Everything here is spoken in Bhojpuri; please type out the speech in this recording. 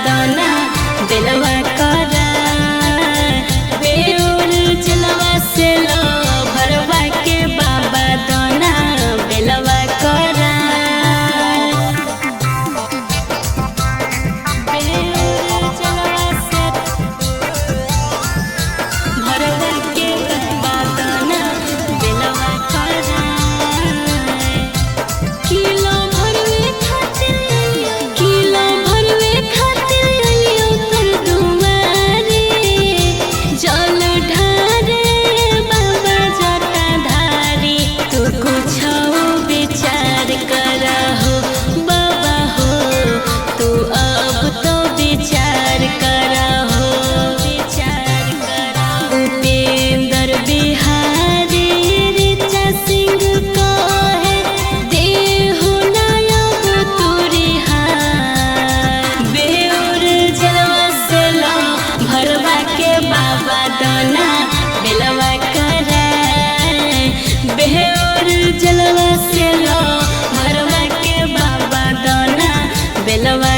दोना बेलवा करा बेउर जलवा से लो भरवा के बाबा दोना बेलवा करा बेउर जलवा से भरवा के बाबा दोना बेलवा करा किलो भरवे खातिर अइयो तोर दुआरे जल ढारे बाबा जटा धारी तू कुछो विचार करहो बाबा हो तू अब तो विचार करहो उपेंद्र बिहारी ऋचा सिंह कहे देहु नायब तुरी हार बेउर जलवा से लो भरवा के बाबा दोना बेलवा करा बेउर जलवा से लो भरवा के बाबा दोना बेलवा